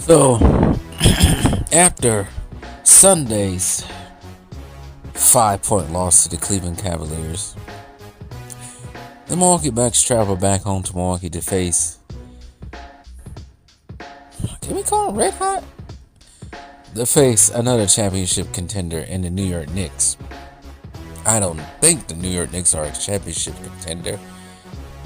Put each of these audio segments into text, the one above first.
So, after Sunday's 5-point loss to the Cleveland Cavaliers, the Milwaukee Bucks travel back home to Milwaukee to face, can we call them Red Hot? To face another championship contender in the New York Knicks. I don't think the New York Knicks are a championship contender,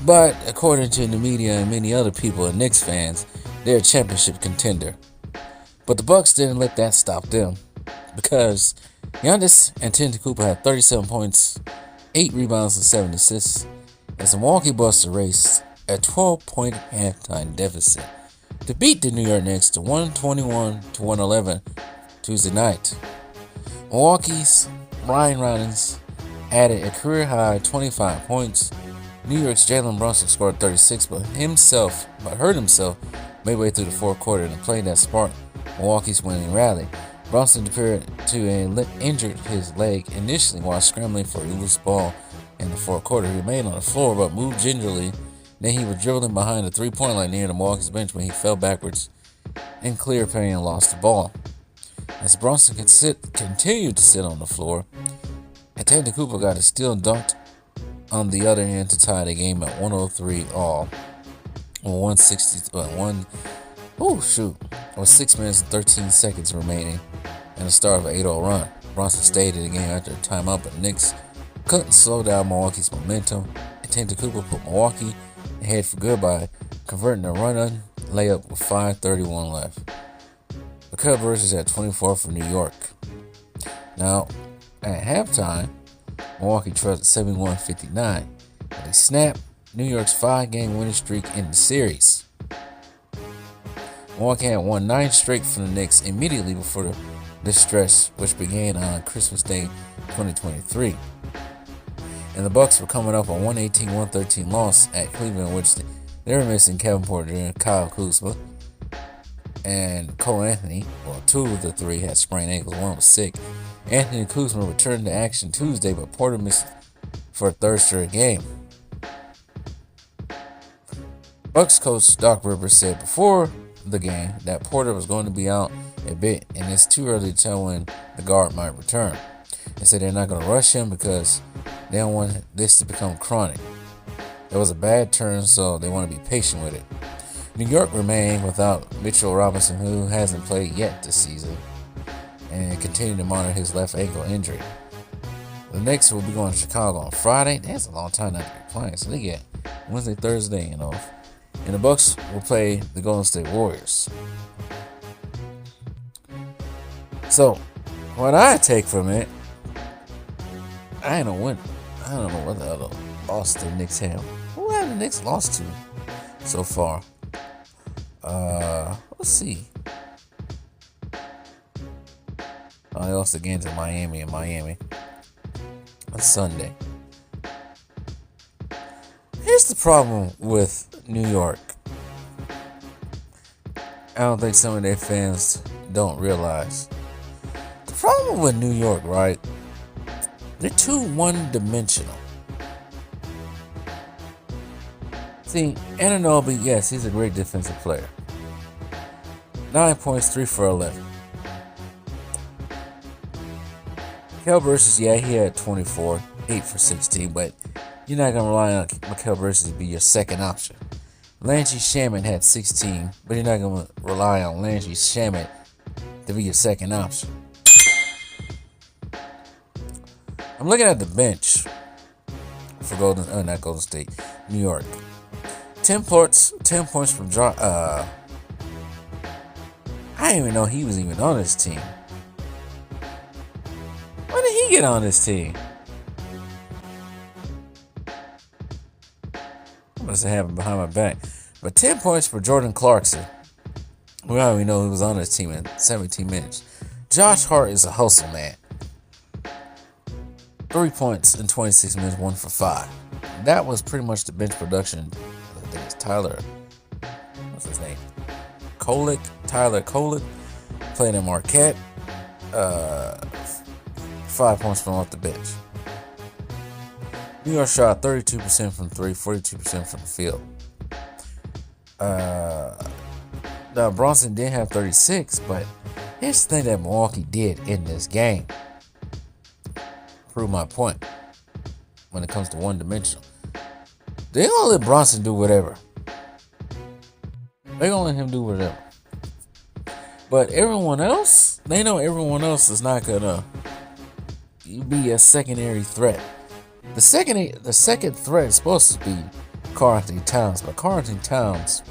but according to the media and many other people and Knicks fans, they're a championship contender. But the Bucks didn't let that stop them, because Giannis Antetokounmpo had 37 points, 8 rebounds, and 7 assists, as the Milwaukee Bucks erased a 12-point halftime deficit to beat the New York Knicks to 121-111 Tuesday night. Milwaukee's Ryan Rollins added a career-high 25 points. New York's Jalen Brunson scored 36, but hurt himself midway through the fourth quarter in a play that sparked Milwaukee's winning rally. Brunson appeared to injured his leg initially while scrambling for a loose ball in the fourth quarter. He remained on the floor but moved gingerly. Then he was dribbling behind the three-point line near the Milwaukee's bench when he fell backwards in clear pain and lost the ball. As Brunson continued to sit on the floor, Antetokounmpo got a steal dunked on the other end to tie the game at 103 all. 6 minutes and 13 seconds remaining and the start of an 8-0 run. Brunson stayed in the game after a timeout, but the Knicks couldn't slow down Milwaukee's momentum. Antetokounmpo put Milwaukee ahead for good by converting a run-on layup with 5:31 left. The Cavaliers had 24 for New York. Now, at halftime, Milwaukee trailed at 71-59. They snapped New York's 5-game winning streak in the series. Milwaukee had won 9 straight from the Knicks immediately before this stretch, which began on Christmas Day 2023. And the Bucks were coming up a 118-113 loss at Cleveland, in which they were missing Kevin Porter and Kyle Kuzma and Cole Anthony. Well, 2 of the 3 had sprained ankles, 1 was sick. Anthony Kuzma returned to action Tuesday, but Porter missed for a third straight game. Bucks coach Doc Rivers said before the game that Porter was going to be out a bit and it's too early to tell when the guard might return. They said they're not going to rush him because they don't want this to become chronic. It was a bad turn, so they want to be patient with it. New York remained without Mitchell Robinson, who hasn't played yet this season, and continue to monitor his left ankle injury. The Knicks will be going to Chicago on Friday. That's a long time not to be playing, so they get Wednesday, Thursday, and off. And the Bucks will play the Golden State Warriors. So, what I take from it, I don't know what the other loss the Knicks have. Who have the Knicks lost to so far? Let's see. They lost again to Miami on Sunday. Here's the problem with New York. I don't think some of their fans don't realize. The problem with New York, right? They're too one-dimensional. See, Anunoby, yes, he's a great defensive player. 9 points, 3 for 11. Mikal Bridges, yeah, he had 24, 8 for 16, but you're not going to rely on Mikal Bridges to be your second option. Landry Shamet had 16, but you're not going to rely on Landry Shamet to be your second option. I'm looking at the bench for not Golden State, New York. 10 points from Josh. I didn't even know he was even on this team. When did he get on this team? What must have happened behind my back? But 10 points for Jordan Clarkson. We already know he was on this team in 17 minutes. Josh Hart is a hustle man. 3 points in 26 minutes, 1 for 5. That was pretty much the bench production. I think it's Tyler. What's his name? Tyler Kolick. Playing in Marquette. 5 points from off the bench. New York shot 32% from 3, 42% from the field. Now, Bronson did have 36, but here's the thing that Milwaukee did in this game. Prove my point when it comes to one-dimensional. They gonna let Bronson do whatever. They gonna let him do whatever. But everyone else, they know everyone else is not gonna be a secondary threat. The second threat is supposed to be Karl-Anthony Towns, but Karl-Anthony Towns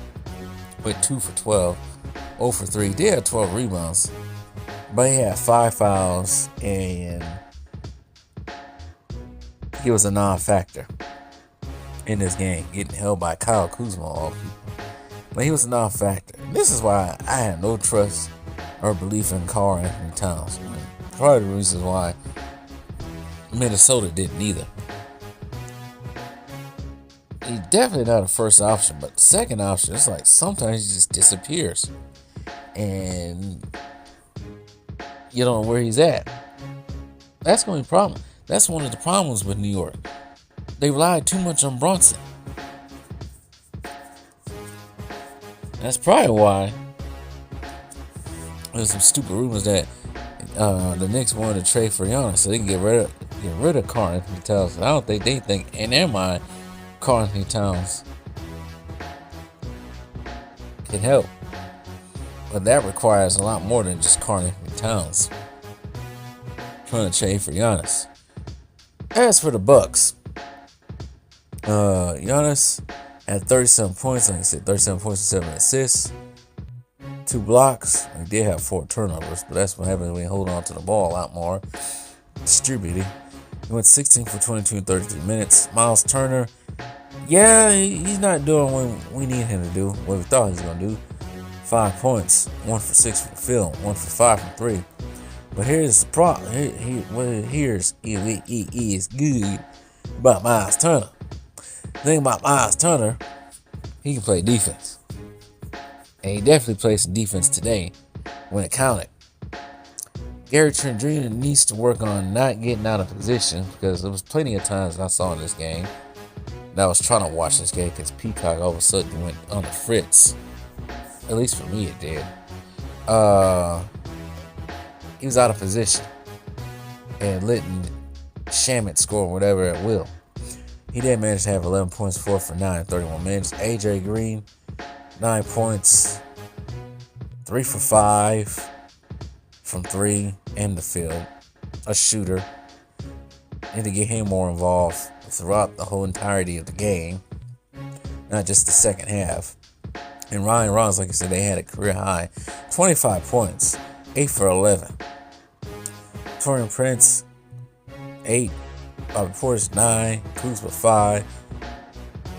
went 2 for 12, 0 for 3. He did have 12 rebounds, but he had 5 fouls, and he was a non-factor in this game, getting held by Kyle Kuzma, all people. But he was a non-factor. This is why I have no trust or belief in Karl-Anthony Towns. Part of the reasons why Minnesota didn't either. He's definitely not a first option, but second option, it's like sometimes he just disappears. And you don't know where he's at. That's going to be a problem. That's one of the problems with New York. They relied too much on Bronson. That's probably why there's some stupid rumors that the Knicks wanted to trade for Giannis so they can get rid of Karl-Anthony Towns. I don't think they think in their mind Karl-Anthony Towns can help. But that requires a lot more than just Karl-Anthony Towns trying to trade for Giannis. As for the Bucks, Giannis had 37 points, like I said, 37 points and 7 assists, 2 blocks. He did have 4 turnovers, but that's what happens when you hold on to the ball a lot more. Distributing. He went 16 for 22 in 33 minutes. Miles Turner, yeah, he's not doing what we need him to do, what we thought he was going to do. 5 points, 1 for 6 from the field, 1 for 5 from 3. But here's the problem. Here's is good about Miles Turner. The thing about Miles Turner, he can play defense. And he definitely played some defense today when it counted. Gary Trent Jr. needs to work on not getting out of position, because there was plenty of times I saw in this game that I was trying to watch this game because Peacock all of a sudden went on the fritz. At least for me it did. He was out of position and letting Shamet score whatever at will. He did manage to have 11 points, 4 for 9 in 31 minutes. AJ Green, 9 points, 3 for 5 from 3 in the field. A shooter. Need to get him more involved throughout the whole entirety of the game, not just the second half. And Ryan Rollins, like I said, they had a career high 25 points, 8 for 11. Torian Prince, 8. Bobby Portis, 9. Kuzma, 5.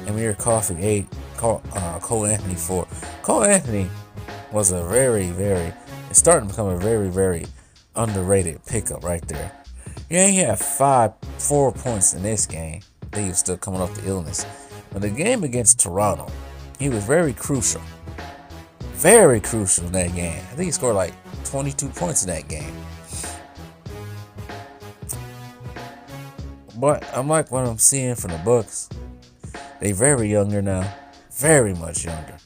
Amir Coffey, 8. Cole Anthony, 4. Cole Anthony was it's starting to become a very, very underrated pickup right there. Yeah, he had 4 points in this game. I think he was still coming off the illness. But the game against Toronto, he was very crucial. Very crucial in that game. I think he scored like 22 points in that game. But I'm like what I'm seeing from the Bucks. They very younger now. Very much younger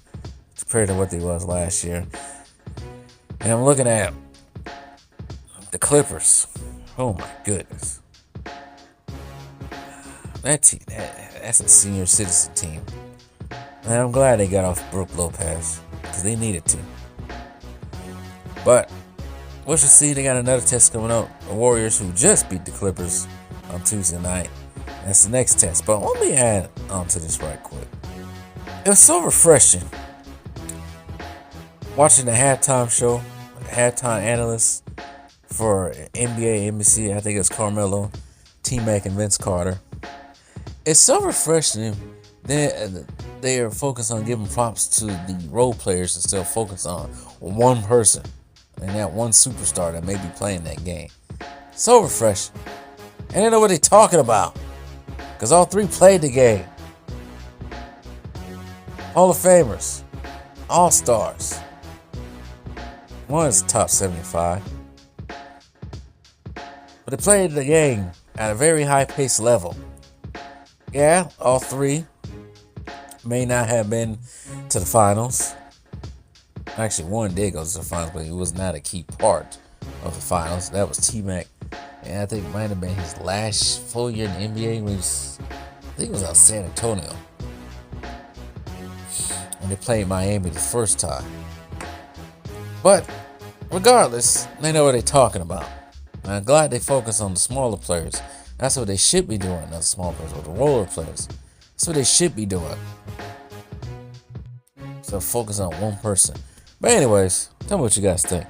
compared to what they was last year. And I'm looking at the Clippers. Oh my goodness. That team, that's a senior citizen team. And I'm glad they got off Brook Lopez, because they needed to. But we should see, they got another test coming up. The Warriors, who just beat the Clippers on Tuesday night. That's the next test. But let me add on to this right quick. It was so refreshing watching the halftime show, halftime analyst for NBA, NBC, I think it's Carmelo, T-Mac, and Vince Carter. It's so refreshing that they are focused on giving props to the role players instead of focus on one person and that one superstar that may be playing that game. So refreshing. And they know what they're talking about, because all 3 played the game. Hall of Famers, All-Stars. One is top 75. But they played the game at a very high-paced level. Yeah, all 3 may not have been to the finals, Actually, one did go to the finals, but he was not a key part of the finals. That was T-Mac. And I think it might have been his last full year in the NBA. I think it was out San Antonio. When they played Miami the first time. But regardless, they know what they're talking about. And I'm glad they focus on the smaller players. That's what they should be doing, not the small players, but the roller players. That's what they should be doing. So focus on one person. But anyways, tell me what you guys think.